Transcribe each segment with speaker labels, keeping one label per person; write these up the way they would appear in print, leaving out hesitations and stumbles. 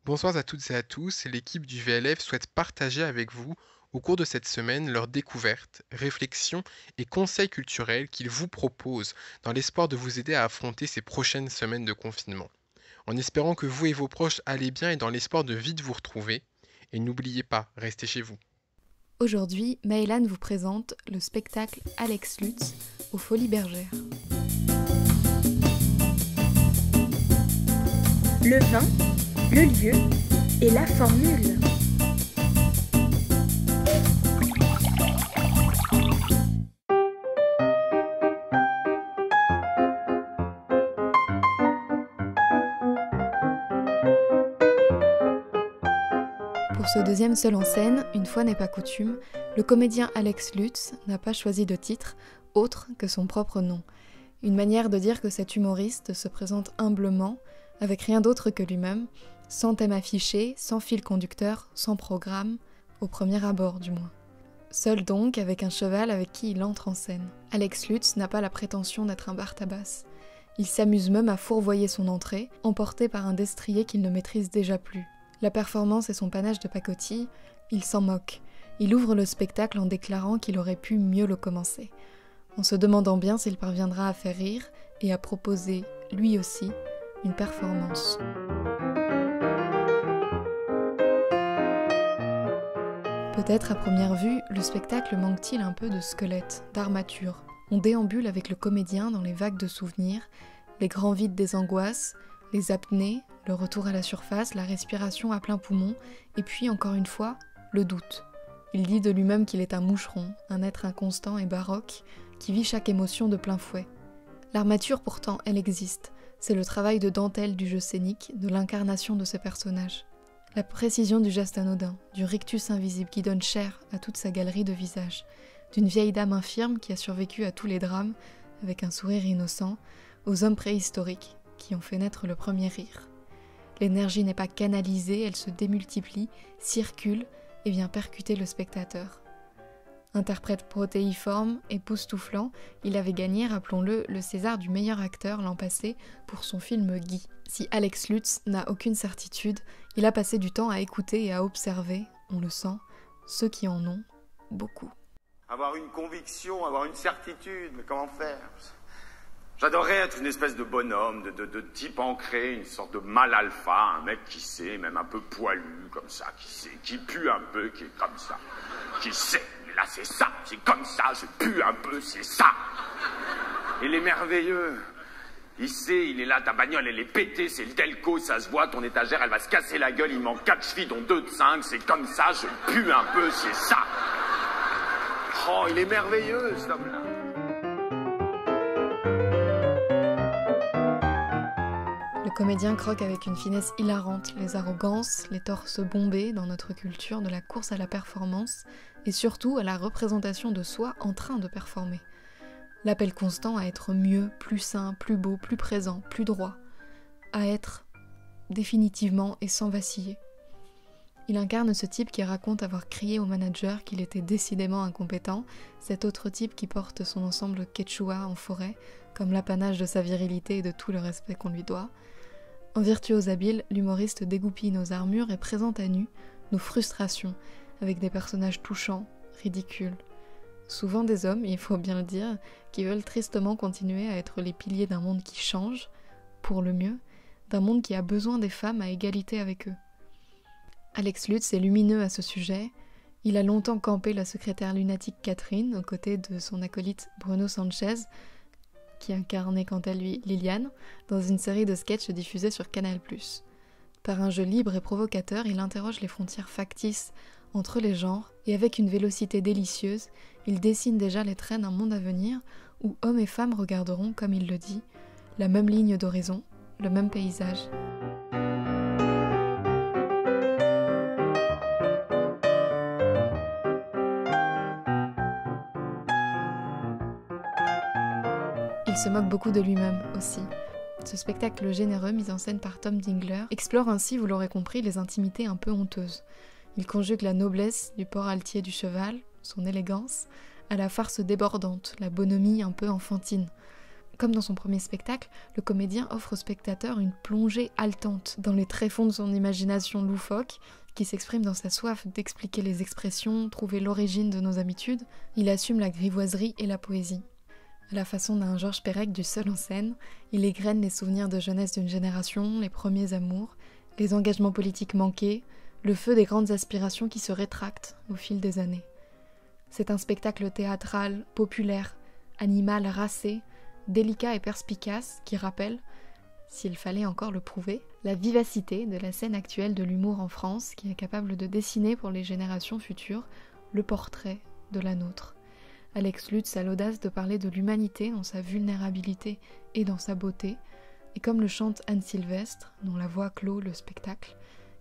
Speaker 1: Bonsoir à toutes et à tous, l'équipe du VLF souhaite partager avec vous, au cours de cette semaine, leurs découvertes, réflexions et conseils culturels qu'ils vous proposent dans l'espoir de vous aider à affronter ces prochaines semaines de confinement. En espérant que vous et vos proches allez bien et dans l'espoir de vite vous retrouver. Et n'oubliez pas, restez chez vous.
Speaker 2: Aujourd'hui, Maëlan vous présente le spectacle Alex Lutz aux Folies Bergères.
Speaker 3: Le vin, le lieu et la formule.
Speaker 2: Pour ce deuxième seul en scène, une fois n'est pas coutume, le comédien Alex Lutz n'a pas choisi de titre autre que son propre nom. Une manière de dire que cet humoriste se présente humblement, avec rien d'autre que lui-même, sans thème affiché, sans fil conducteur, sans programme, au premier abord du moins. Seul donc, avec un cheval avec qui il entre en scène. Alex Lutz n'a pas la prétention d'être un Bartabas. Il s'amuse même à fourvoyer son entrée, emporté par un destrier qu'il ne maîtrise déjà plus. La performance est son panache de pacotille, il s'en moque. Il ouvre le spectacle en déclarant qu'il aurait pu mieux le commencer, en se demandant bien s'il parviendra à faire rire et à proposer, lui aussi, une performance. Peut-être à première vue, le spectacle manque-t-il un peu de squelette, d'armature. On déambule avec le comédien dans les vagues de souvenirs, les grands vides des angoisses, les apnées, le retour à la surface, la respiration à plein poumon, et puis encore une fois, le doute. Il dit de lui-même qu'il est un moucheron, un être inconstant et baroque, qui vit chaque émotion de plein fouet. L'armature pourtant, elle existe. C'est le travail de dentelle du jeu scénique, de l'incarnation de ce personnage. La précision du geste anodin, du rictus invisible qui donne chair à toute sa galerie de visages, d'une vieille dame infirme qui a survécu à tous les drames, avec un sourire innocent, aux hommes préhistoriques qui ont fait naître le premier rire. L'énergie n'est pas canalisée, elle se démultiplie, circule et vient percuter le spectateur. Interprète protéiforme, époustouflant, il avait gagné, rappelons-le, le César du meilleur acteur l'an passé pour son film Guy. Si Alex Lutz n'a aucune certitude, il a passé du temps à écouter et à observer, on le sent, ceux qui en ont beaucoup.
Speaker 4: Avoir une conviction, avoir une certitude, mais comment faire ? J'adorerais être une espèce de bonhomme, de type ancré, une sorte de mâle alpha, un mec qui sait, même un peu poilu, comme ça, qui sait, qui pue un peu, qui est comme ça, qui sait. Mais là, c'est ça, c'est comme ça, je pue un peu, c'est ça. Il est merveilleux. Il sait, il est là, ta bagnole, elle est pétée, c'est le Delco, ça se voit, ton étagère, elle va se casser la gueule, il manque 4 chevilles, dont 2 de 5, c'est comme ça, je pue un peu, c'est ça. Oh, il est merveilleux, cet homme-là.
Speaker 2: Le comédien croque avec une finesse hilarante les arrogances, les torses bombés dans notre culture de la course à la performance et surtout à la représentation de soi en train de performer. L'appel constant à être mieux, plus sain, plus beau, plus présent, plus droit. À être définitivement et sans vaciller. Il incarne ce type qui raconte avoir crié au manager qu'il était décidément incompétent, cet autre type qui porte son ensemble quechua en forêt, comme l'apanage de sa virilité et de tout le respect qu'on lui doit. En virtuose habile, l'humoriste dégoupille nos armures et présente à nu nos frustrations, avec des personnages touchants, ridicules. Souvent des hommes, il faut bien le dire, qui veulent tristement continuer à être les piliers d'un monde qui change, pour le mieux, d'un monde qui a besoin des femmes à égalité avec eux. Alex Lutz est lumineux à ce sujet. Il a longtemps campé la secrétaire lunatique Catherine, aux côtés de son acolyte Bruno Sanchez, qui incarnait quant à lui Liliane, dans une série de sketchs diffusés sur Canal+. Par un jeu libre et provocateur, il interroge les frontières factices entre les genres, et avec une vélocité délicieuse, il dessine déjà les traits d'un monde à venir où hommes et femmes regarderont, comme il le dit, la même ligne d'horizon, le même paysage. Il se moque beaucoup de lui-même aussi. Ce spectacle généreux, mis en scène par Tom Dingler, explore ainsi, vous l'aurez compris, les intimités un peu honteuses. Il conjugue la noblesse du port altier du cheval, son élégance, à la farce débordante, la bonhomie un peu enfantine. Comme dans son premier spectacle, le comédien offre au spectateur une plongée haletante dans les tréfonds de son imagination loufoque, qui s'exprime dans sa soif d'expliquer les expressions, trouver l'origine de nos habitudes. Il assume la grivoiserie et la poésie. À la façon d'un Georges Perec du seul en scène, il égrène les souvenirs de jeunesse d'une génération, les premiers amours, les engagements politiques manqués, le feu des grandes aspirations qui se rétractent au fil des années. C'est un spectacle théâtral, populaire, animal, racé, délicat et perspicace qui rappelle, s'il fallait encore le prouver, la vivacité de la scène actuelle de l'humour en France qui est capable de dessiner pour les générations futures le portrait de la nôtre. Alex Lutz a l'audace de parler de l'humanité dans sa vulnérabilité et dans sa beauté, et comme le chante Anne Sylvestre, dont la voix clôt le spectacle,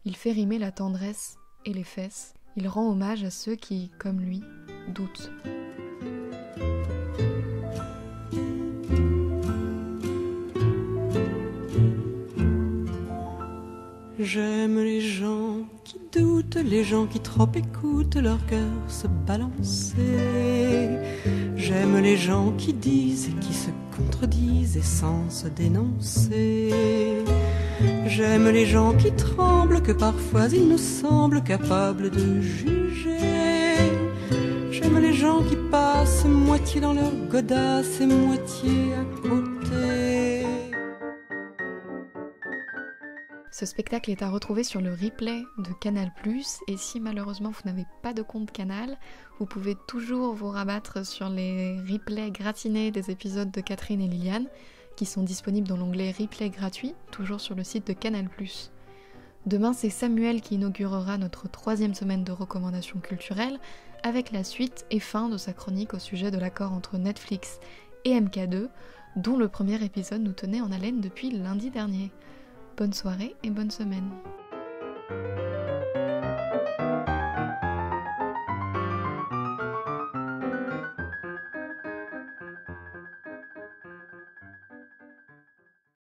Speaker 2: il fait rimer la tendresse et les fesses. Il rend hommage à ceux qui, comme lui, doutent.
Speaker 5: J'aime les gens qui doutent, les gens qui trop écoutent leur cœur se balancer. J'aime les gens qui disent et qui se contredisent et sans se dénoncer. J'aime les gens qui tremblent, que parfois ils nous semblent capables de juger. J'aime les gens qui passent moitié dans leur godasse et moitié à côté.
Speaker 2: Ce spectacle est à retrouver sur le replay de Canal+, et si malheureusement vous n'avez pas de compte Canal, vous pouvez toujours vous rabattre sur les replays gratinés des épisodes de Catherine et Liliane, qui sont disponibles dans l'onglet replay gratuit, toujours sur le site de Canal+. Demain, c'est Samuel qui inaugurera notre 3e semaine de recommandations culturelles, avec la suite et fin de sa chronique au sujet de l'accord entre Netflix et MK2, dont le premier épisode nous tenait en haleine depuis lundi dernier. Bonne soirée et bonne semaine.